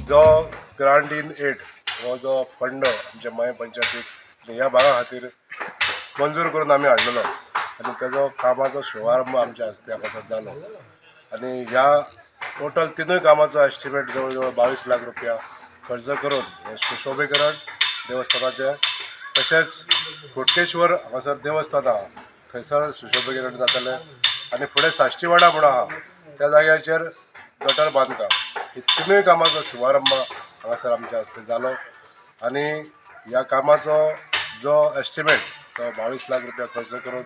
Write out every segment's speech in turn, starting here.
जो grant in aid हो जो फंड आमच्या मय पंचायतीक ह्या भागा खातीर मंजूर करून आमी हाडलेलो आनी तेजो कामाचो शुभारंभ आमच्या हस्ते हांगासर जालो आनी ह्या टोटल तिनूय कामाचो एस्टिमेट जवळ जवळ 22 लाख रुपया खर्च करून हे सुशोभीकरण देवस्थानाचे तशेंच कोटकेश्वर हांगासर देवस्थान आहा थंयसर सुशोभीकरण जातलें आनी फुडें साश्टीवाडा म्हणून आहा त्या जाग्याचेर गटर बांदकाम ही तिनूय कामाचो शुभारंभ हांगासर आमच्या हस्ते जालो आनी ह्या कामाचो जो एस्टिमेट तो 22 लाख रुपया खर्च करून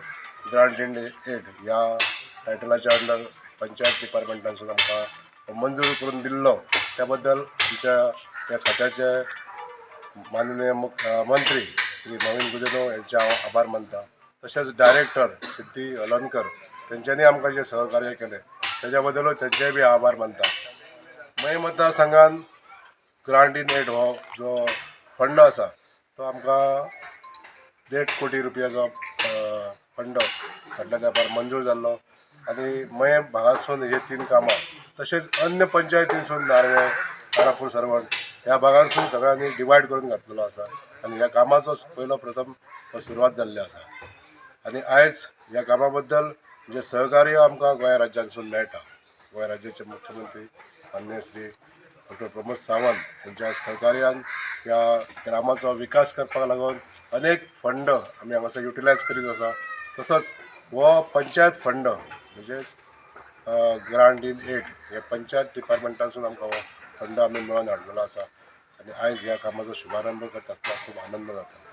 ग्रांट इन एड ह्या टायटलाच्या अंडर पंचायत डिपार्टमेंटासून आमकां मंजूर करून दिल्लो त्या बद्दल आमच्या त्या खात्याचे माननीय मंत्री श्री नवीन गुजेनो यांचे हांव आभार मानता तशेंच डायरेक्टर सिद्धी हलनकर तेंच्यांनी आमकां जे सहकार्य केलें तेज्या बद्दलूय तेंचेय बी आभार मानता मय मतदारसंघान ग्रांट इन एड हो जो फंड आसा तो आमकां 1.5 कोटी रुपयाचो फंड फाटल्या तेंपार मंजूर जाल्लो आनी मय भागासून हे 3 कामां तशेंच अन्य पंचायतींसून नारवे कारापूर सरवण ह्या भागांसून सगळ्यांनी डिवायड करून घातलेलो आसा आनी ह्या कामाचो पयलो प्रथम सुरवात जाल्ली आसा आनी आयज ह्या कामा बद्दल जे सहकार्य आमकां गोंय राज्यासून मेळटा गोंय राज्याचे मुख्यमंत्री माननीय श्री डॉ प्रमोद सावंत यांच्या सहकार्यान ह्या ग्रामाचो विकास करपाक लागून अनेक फंड आमी हांगासर युटिलायज करीत आसा तसोच हो पंचायत फंड म्हणजे ग्रांट इन एड हे पंचायत डिपार्टमेंटासून आमकां हो फंड आमी मेळोन हाडलेलो आसा आनी आयज ह्या कामाचो शुभारंभ करता आसतना खूब आनंद जाता.